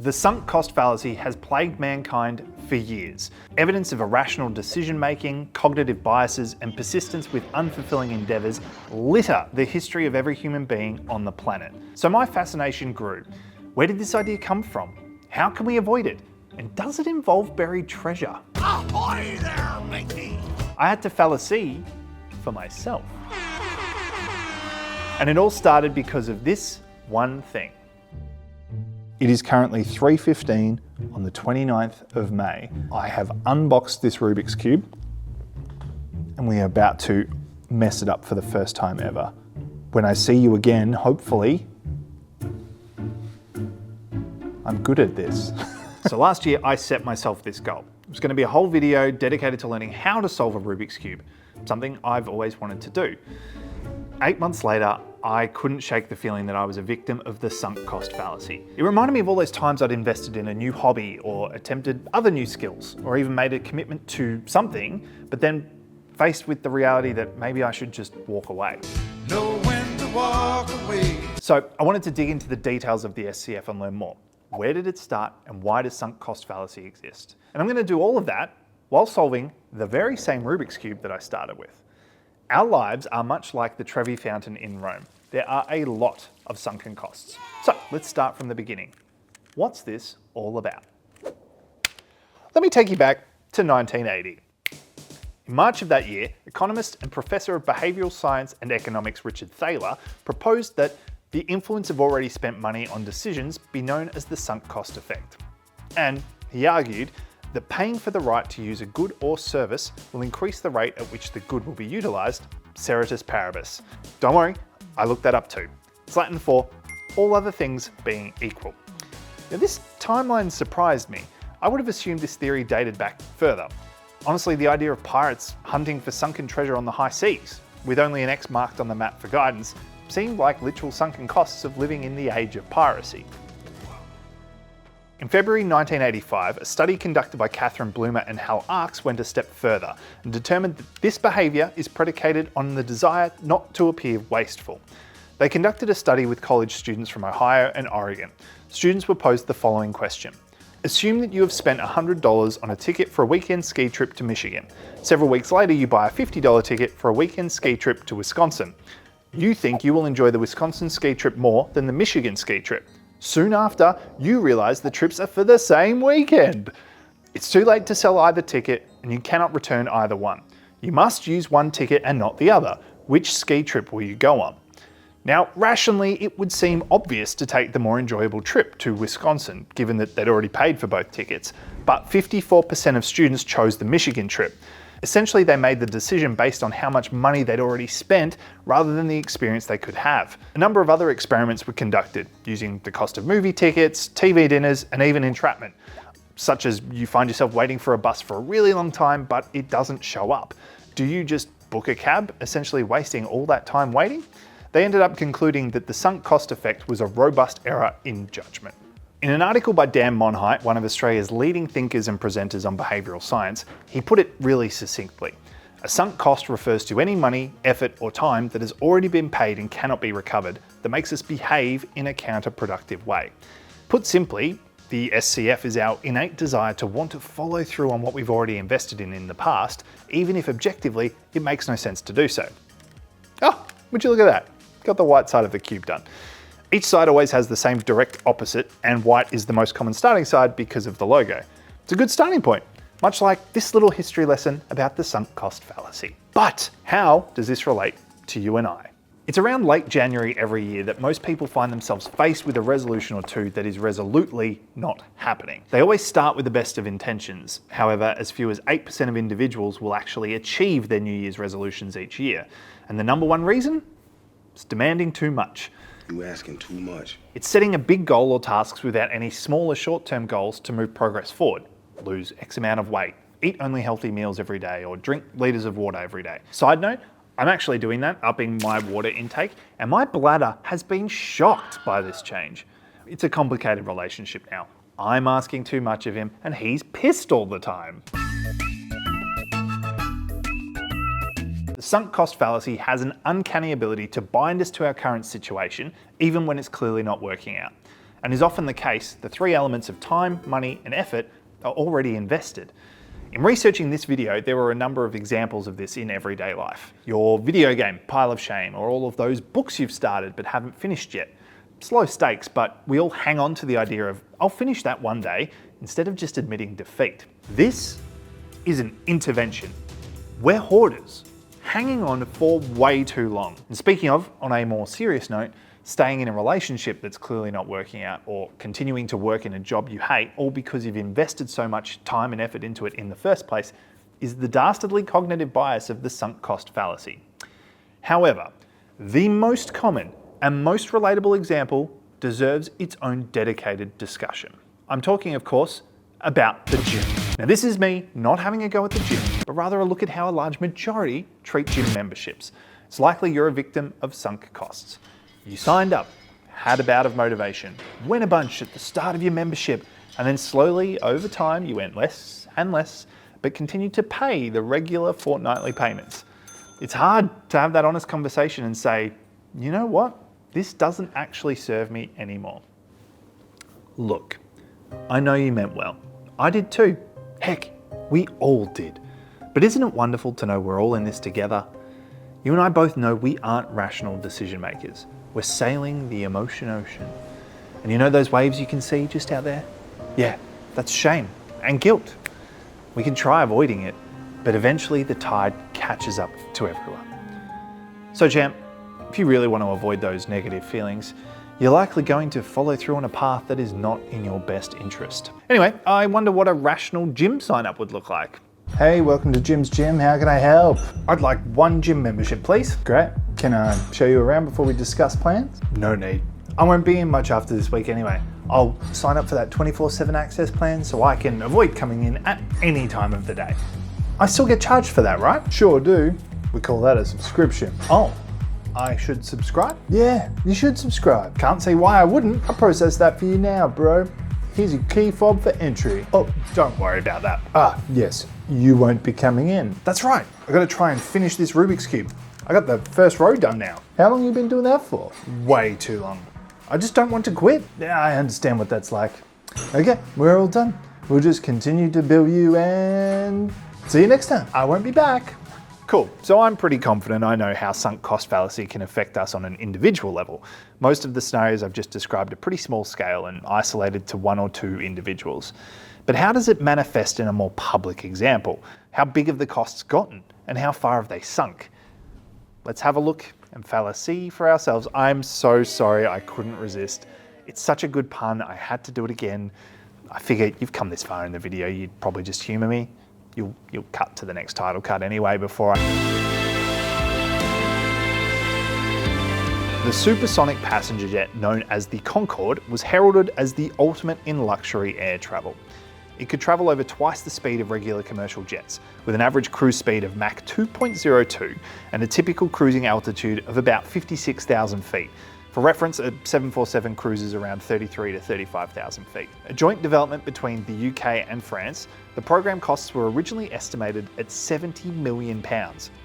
The sunk cost fallacy has plagued mankind for years. Evidence of irrational decision-making, cognitive biases, and persistence with unfulfilling endeavours litter the history of every human being on the planet. So my fascination grew. Where did this idea come from? How can we avoid it? And does it involve buried treasure? Ahoy there, matey! I had to fallacy for myself. And it all started because of this one thing. It is currently 3:15 on the 29th of May. I have unboxed this Rubik's Cube and we are about to mess it up for the first time ever. When I see you again, hopefully, I'm good at this. So last year I set myself this goal. It was going to be a whole video dedicated to learning how to solve a Rubik's Cube, something I've always wanted to do. 8 months later, I couldn't shake the feeling that I was a victim of the sunk cost fallacy. It reminded me of all those times I'd invested in a new hobby or attempted other new skills, or even made a commitment to something, but then faced with the reality that maybe I should just walk away. Know when to walk away. So I wanted to dig into the details of the SCF and learn more. Where did it start and why does sunk cost fallacy exist? And I'm going to do all of that while solving the very same Rubik's Cube that I started with. Our lives are much like the Trevi Fountain in Rome. There are a lot of sunken costs. So let's start from the beginning. What's this all about? Let me take you back to 1980. In March of that year, economist and professor of behavioural science and economics Richard Thaler proposed that the influence of already spent money on decisions be known as the sunk cost effect. And he argued that paying for the right to use a good or service will increase the rate at which the good will be utilised, ceteris paribus. Don't worry, I looked that up too. It's Latin for all other things being equal. Now this timeline surprised me. I would have assumed this theory dated back further. Honestly, the idea of pirates hunting for sunken treasure on the high seas, with only an X marked on the map for guidance, seemed like literal sunken costs of living in the age of piracy. In February 1985, a study conducted by Bluner and Arkes went a step further and determined that this behaviour is predicated on the desire not to appear wasteful. They conducted a study with college students from Ohio and Oregon. Students were posed the following question. Assume that you have spent $100 on a ticket for a weekend ski trip to Michigan. Several weeks later, you buy a $50 ticket for a weekend ski trip to Wisconsin. You think you will enjoy the Wisconsin ski trip more than the Michigan ski trip. Soon after, you realise the trips are for the same weekend. It's too late to sell either ticket and you cannot return either one. You must use one ticket and not the other. Which ski trip will you go on? Now, rationally, it would seem obvious to take the more enjoyable trip to Wisconsin, given that they'd already paid for both tickets, but 54% of students chose the Michigan trip. Essentially, they made the decision based on how much money they'd already spent rather than the experience they could have. A number of other experiments were conducted using the cost of movie tickets, TV dinners, and even entrapment, such as you find yourself waiting for a bus for a really long time, but it doesn't show up. Do you just book a cab, essentially wasting all that time waiting? They ended up concluding that the sunk cost effect was a robust error in judgment. In an article by Monheit, one of Australia's leading thinkers and presenters on behavioural science, he put it really succinctly. A sunk cost refers to any money, effort or time that has already been paid and cannot be recovered that makes us behave in a counterproductive way. Put simply, the SCF is our innate desire to want to follow through on what we've already invested in the past, even if objectively it makes no sense to do so. Oh, would you look at that? Got the white side of the cube done. Each side always has the same direct opposite, and white is the most common starting side because of the logo. It's a good starting point, much like this little history lesson about the sunk cost fallacy. But how does this relate to you and I? It's around late January every year that most people find themselves faced with a resolution or two that is resolutely not happening. They always start with the best of intentions. However, as few as 8% of individuals will actually achieve their New Year's resolutions each year. And the number one reason? It's demanding too much. You asking too much. It's setting a big goal or tasks without any smaller short-term goals to move progress forward. Lose X amount of weight, eat only healthy meals every day, or drink liters of water every day. Side note, I'm actually doing that, upping my water intake, and my bladder has been shocked by this change. It's a complicated relationship now. I'm asking too much of him, and he's pissed all the time. The sunk cost fallacy has an uncanny ability to bind us to our current situation, even when it's clearly not working out. And is often the case, the three elements of time, money, and effort are already invested. In researching this video, there were a number of examples of this in everyday life. Your video game pile of shame, or all of those books you've started but haven't finished yet. Slow stakes, but we all hang on to the idea of, I'll finish that one day, instead of just admitting defeat. This is an intervention. We're hoarders, hanging on for way too long. And speaking of, on a more serious note, staying in a relationship that's clearly not working out, or continuing to work in a job you hate, all because you've invested so much time and effort into it in the first place, is the dastardly cognitive bias of the sunk cost fallacy. However, the most common and most relatable example deserves its own dedicated discussion. I'm talking, of course, about the gym. Now, this is me not having a go at the gym, but rather a look at how a large majority treat gym memberships. It's likely you're a victim of sunk costs. You signed up, had a bout of motivation, went a bunch at the start of your membership, and then slowly, over time, you went less and less, but continued to pay the regular fortnightly payments. It's hard to have that honest conversation and say, you know what? This doesn't actually serve me anymore. Look, I know you meant well. I did too. Heck, we all did. But isn't it wonderful to know we're all in this together? You and I both know we aren't rational decision makers. We're sailing the emotion ocean. And you know those waves you can see just out there? Yeah, that's shame and guilt. We can try avoiding it, but eventually the tide catches up to everyone. So champ, if you really want to avoid those negative feelings, you're likely going to follow through on a path that is not in your best interest. Anyway, I wonder what a rational gym sign up would look like. Hey, welcome to Jim's Gym. How can I help? I'd like one gym membership, please. Great. Can I show you around before we discuss plans? No need. I won't be in much after this week anyway. I'll sign up for that 24/7 access plan so I can avoid coming in at any time of the day. I still get charged for that, right? Sure do. We call that a subscription. Oh, I should subscribe? Yeah, you should subscribe. Can't see why I wouldn't. I'll process that for you now, bro. Here's your key fob for entry. Oh, don't worry about that. Ah, yes, you won't be coming in. That's right. I gotta try and finish this Rubik's Cube. I got the first row done now. How long have you been doing that for? Way too long. I just don't want to quit. Yeah, I understand what that's like. Okay, we're all done. We'll just continue to bill you and see you next time. I won't be back. Cool, so I'm pretty confident I know how sunk cost fallacy can affect us on an individual level. Most of the scenarios I've just described are pretty small scale and isolated to one or two individuals. But how does it manifest in a more public example? How big have the costs gotten and how far have they sunk? Let's have a look and fallacy for ourselves. I'm so sorry, I couldn't resist. It's such a good pun, I had to do it again. I figure you've come this far in the video, you'd probably just humor me. You'll cut to the next title cut anyway before The supersonic passenger jet known as the Concorde was heralded as the ultimate in luxury air travel. It could travel over twice the speed of regular commercial jets, with an average cruise speed of Mach 2.02 and a typical cruising altitude of about 56,000 feet. For reference, a 747 cruises around 33 to 35,000 feet. A joint development between the UK and France, the program costs were originally estimated at £70 million.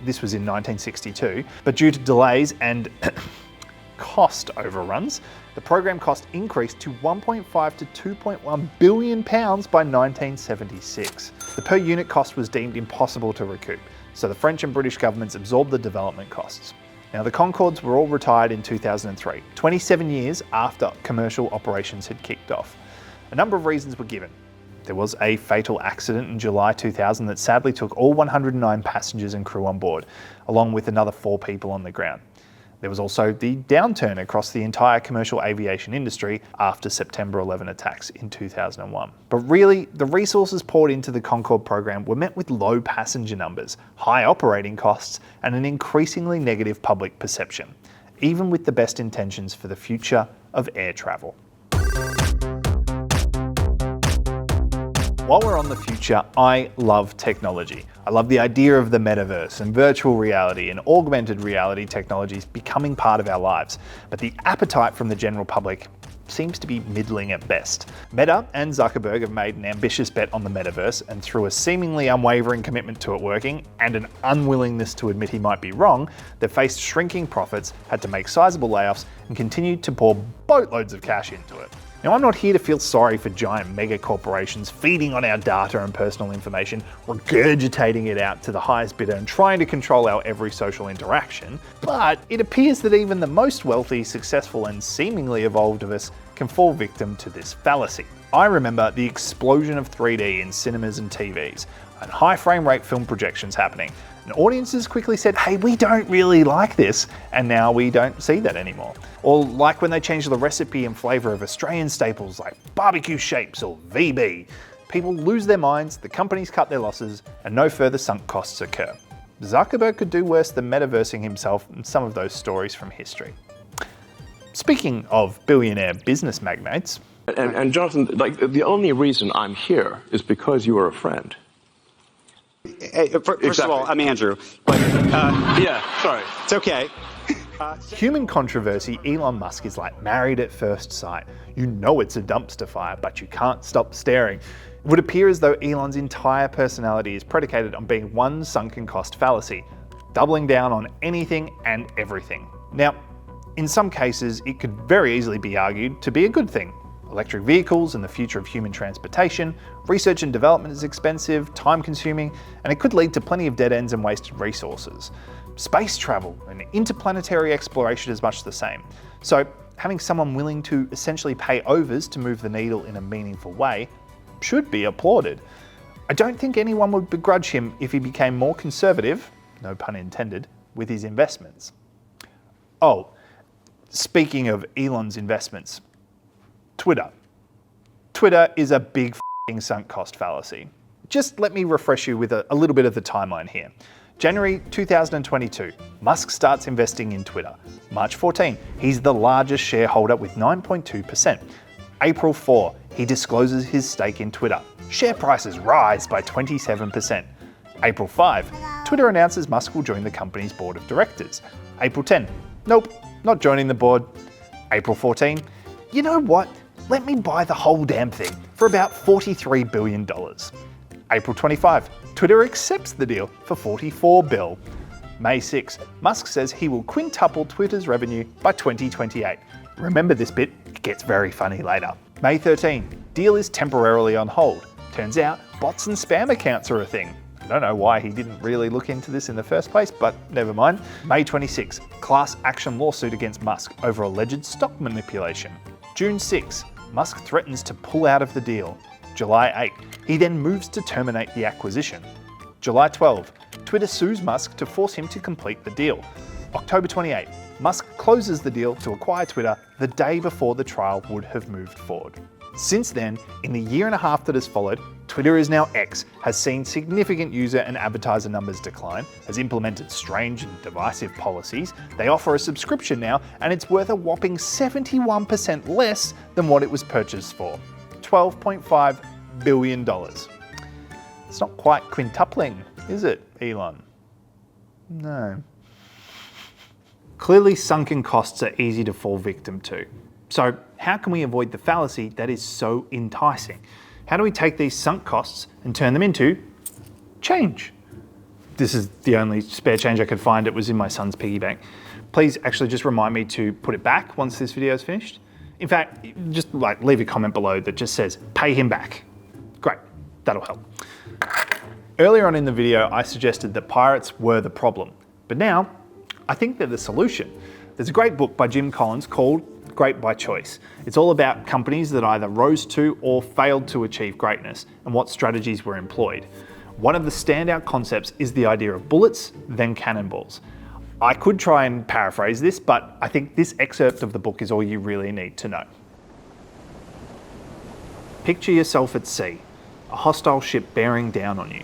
This was in 1962, but due to delays and cost overruns, the program cost increased to 1.5 to 2.1 billion pounds by 1976. The per unit cost was deemed impossible to recoup, so the French and British governments absorbed the development costs. Now, the Concordes were all retired in 2003, 27 years after commercial operations had kicked off. A number of reasons were given. There was a fatal accident in July 2000 that sadly took all 109 passengers and crew on board, along with another 4 people on the ground. There was also the downturn across the entire commercial aviation industry after September 11 attacks in 2001. But really, the resources poured into the Concorde program were met with low passenger numbers, high operating costs, and an increasingly negative public perception, even with the best intentions for the future of air travel. While we're on the future, I love technology. I love the idea of the metaverse and virtual reality and augmented reality technologies becoming part of our lives. But the appetite from the general public seems to be middling at best. Meta and Zuckerberg have made an ambitious bet on the metaverse, and through a seemingly unwavering commitment to it working and an unwillingness to admit he might be wrong, they've faced shrinking profits, had to make sizable layoffs, and continued to pour boatloads of cash into it. Now, I'm not here to feel sorry for giant mega corporations feeding on our data and personal information, regurgitating it out to the highest bidder and trying to control our every social interaction, but it appears that even the most wealthy, successful and seemingly evolved of us can fall victim to this fallacy. I remember the explosion of 3D in cinemas and TVs, and high frame rate film projections happening, and audiences quickly said, hey, we don't really like this, and now we don't see that anymore. Or like when they changed the recipe and flavour of Australian staples like barbecue shapes or VB. People lose their minds, the companies cut their losses, and no further sunk costs occur. Zuckerberg could do worse than metaversing himself in some of those stories from history. Speaking of billionaire business magnates. And Jonathan, like, the only reason I'm here is because you are a friend. Hey, first of all, I'm Andrew. But, Yeah, sorry. it's okay. Human controversy, Elon Musk is like Married at First Sight. You know it's a dumpster fire, but you can't stop staring. It would appear as though Elon's entire personality is predicated on being one sunken cost fallacy, doubling down on anything and everything. Now, in some cases, it could very easily be argued to be a good thing. Electric vehicles and the future of human transportation, research and development is expensive, time-consuming, and it could lead to plenty of dead ends and wasted resources. Space travel and interplanetary exploration is much the same. So having someone willing to essentially pay overs to move the needle in a meaningful way should be applauded. I don't think anyone would begrudge him if he became more conservative, no pun intended, with his investments. Oh, speaking of Elon's investments, Twitter. Twitter is a big f***ing sunk cost fallacy. Just let me refresh you with a little bit of the timeline here. January 2022, Musk starts investing in Twitter. March 14, he's the largest shareholder with 9.2%. April 4, he discloses his stake in Twitter. Share prices rise by 27%. April 5, Twitter announces Musk will join the company's board of directors. April 10, nope, not joining the board. April 14, you know what? Let me buy the whole damn thing for about $43 billion. April 25, Twitter accepts the deal for $44 billion. May 6, Musk says he will quintuple Twitter's revenue by 2028. Remember this bit, it gets very funny later. May 13, deal is temporarily on hold. Turns out bots and spam accounts are a thing. I don't know why he didn't really look into this in the first place, but never mind. May 26, class action lawsuit against Musk over alleged stock manipulation. June 6, Musk threatens to pull out of the deal. July 8, he then moves to terminate the acquisition. July 12, Twitter sues Musk to force him to complete the deal. October 28, Musk closes the deal to acquire Twitter the day before the trial would have moved forward. Since then, in the year and a half that has followed, Twitter is now X, has seen significant user and advertiser numbers decline, has implemented strange and divisive policies, they offer a subscription now, and it's worth a whopping 71% less than what it was purchased for. $12.5 billion. It's not quite quintupling, is it, Elon? No. Clearly, sunken costs are easy to fall victim to. So how can we avoid the fallacy that is so enticing? How do we take these sunk costs and turn them into change? This is the only spare change I could find. It was in my son's piggy bank. Please actually just remind me to put it back once this video is finished. In fact, just like leave a comment below that just says, pay him back. Great, that'll help. Earlier on in the video, I suggested that pirates were the problem, but now I think they're the solution. There's a great book by Jim Collins called Great by Choice. It's all about companies that either rose to or failed to achieve greatness and what strategies were employed. One of the standout concepts is the idea of bullets, then cannonballs. I could try and paraphrase this, but I think this excerpt of the book is all you really need to know. Picture yourself at sea, a hostile ship bearing down on you.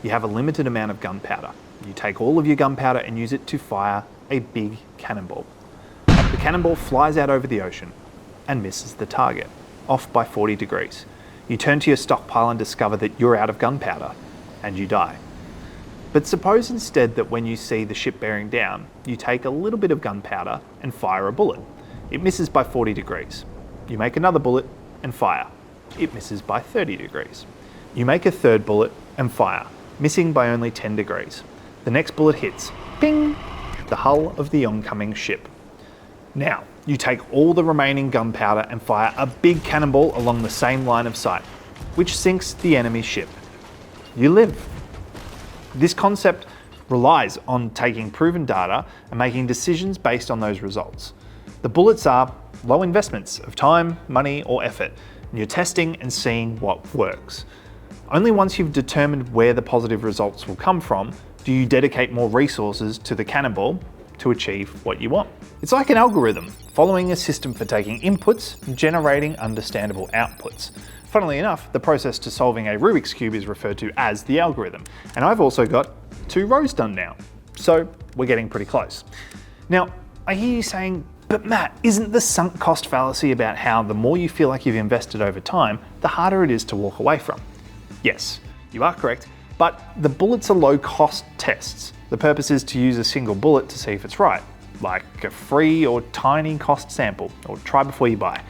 You have a limited amount of gunpowder. You take all of your gunpowder and use it to fire a big cannonball. The cannonball flies out over the ocean and misses the target, off by 40 degrees. You turn to your stockpile and discover that you're out of gunpowder, and you die. But suppose instead that when you see the ship bearing down, you take a little bit of gunpowder and fire a bullet. It misses by 40 degrees. You make another bullet and fire. It misses by 30 degrees. You make a third bullet and fire, missing by only 10 degrees. The next bullet hits, ping, the hull of the oncoming ship. Now, you take all the remaining gunpowder and fire a big cannonball along the same line of sight, which sinks the enemy ship. You live. This concept relies on taking proven data and making decisions based on those results. The bullets are low investments of time, money, or effort, and you're testing and seeing what works. Only once you've determined where the positive results will come from do you dedicate more resources to the cannonball to achieve what you want. It's like an algorithm, following a system for taking inputs and generating understandable outputs. Funnily enough, the process to solving a Rubik's Cube is referred to as the algorithm, and I've also got 2 rows done now, so we're getting pretty close. Now, I hear you saying, but Matt, isn't the sunk cost fallacy about how the more you feel like you've invested over time, the harder it is to walk away from? Yes, you are correct, but the bullets are low-cost tests. The purpose is to use a single bullet to see if it's right, like a free or tiny cost sample, or try before you buy.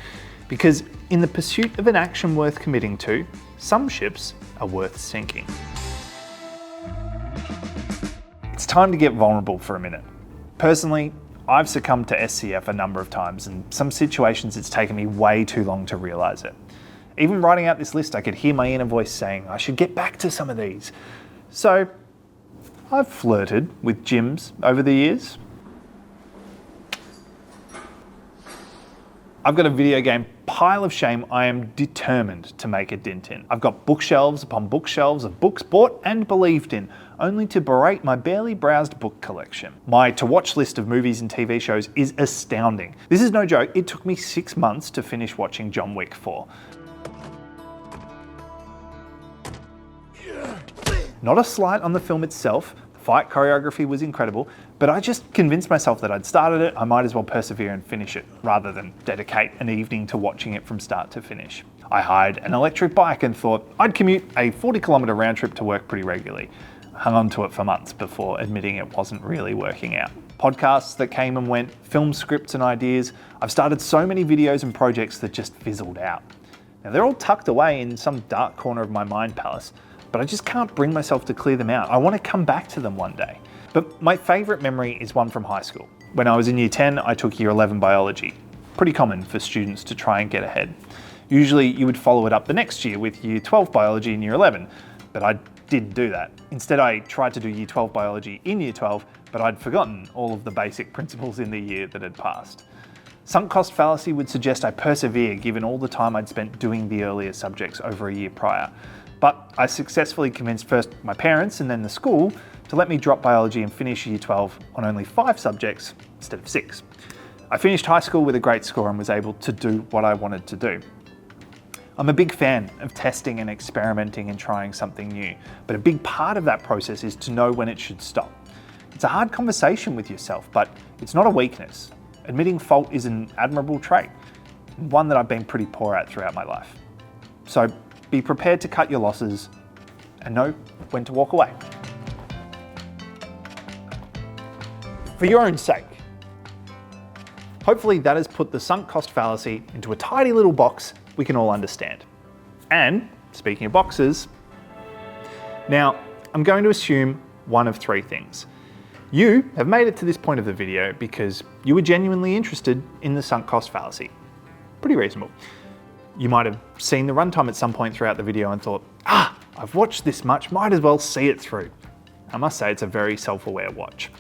Because in the pursuit of an action worth committing to, some ships are worth sinking. It's time to get vulnerable for a minute. Personally, I've succumbed to SCF a number of times, and some situations it's taken me way too long to realise it. Even writing out this list, I could hear my inner voice saying I should get back to some of these. So I've flirted with gyms over the years. I've got a video game pile of shame I am determined to make a dent in. I've got bookshelves upon bookshelves of books bought and believed in, only to berate my barely browsed book collection. My to-watch list of movies and TV shows is astounding. This is no joke, it took me 6 months to finish watching John Wick 4. Not a slight on the film itself, the fight choreography was incredible, but I just convinced myself that I'd started it, I might as well persevere and finish it, rather than dedicate an evening to watching it from start to finish. I hired an electric bike and thought I'd commute a 40-kilometre round trip to work pretty regularly. I hung on to it for months before admitting it wasn't really working out. Podcasts that came and went, film scripts and ideas. I've started so many videos and projects that just fizzled out. Now they're all tucked away in some dark corner of my mind palace, but I just can't bring myself to clear them out. I want to come back to them one day. But my favourite memory is one from high school. When I was in year 10, I took year 11 biology. Pretty common for students to try and get ahead. Usually you would follow it up the next year with year 12 biology in year 11, but I didn't do that. Instead, I tried to do year 12 biology in year 12, but I'd forgotten all of the basic principles in the year that had passed. Sunk cost fallacy would suggest I persevere given all the time I'd spent doing the earlier subjects over a year prior. But I successfully convinced first my parents and then the school to let me drop biology and finish year 12 on only 5 subjects instead of 6. I finished high school with a great score and was able to do what I wanted to do. I'm a big fan of testing and experimenting and trying something new, but a big part of that process is to know when it should stop. It's a hard conversation with yourself, but it's not a weakness. Admitting fault is an admirable trait, one that I've been pretty poor at throughout my life. So be prepared to cut your losses and know when to walk away. For your own sake. Hopefully that has put the sunk cost fallacy into a tidy little box we can all understand. And speaking of boxes, now I'm going to assume one of 3 things. You have made it to this point of the video because you were genuinely interested in the sunk cost fallacy. Pretty reasonable. You might have seen the runtime at some point throughout the video and thought, I've watched this much, might as well see it through. I must say it's a very self-aware watch.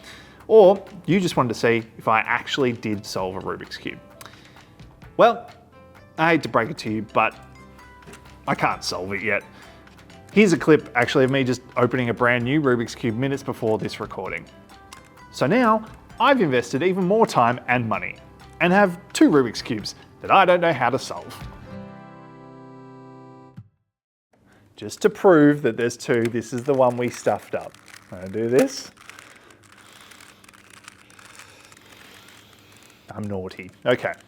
Or you just wanted to see if I actually did solve a Rubik's Cube. Well, I hate to break it to you, but I can't solve it yet. Here's a clip actually of me just opening a brand new Rubik's Cube minutes before this recording. So now I've invested even more time and money and have 2 Rubik's Cubes that I don't know how to solve. Just to prove that there's 2, this is the one we stuffed up. I'm gonna do this. I'm naughty. Okay,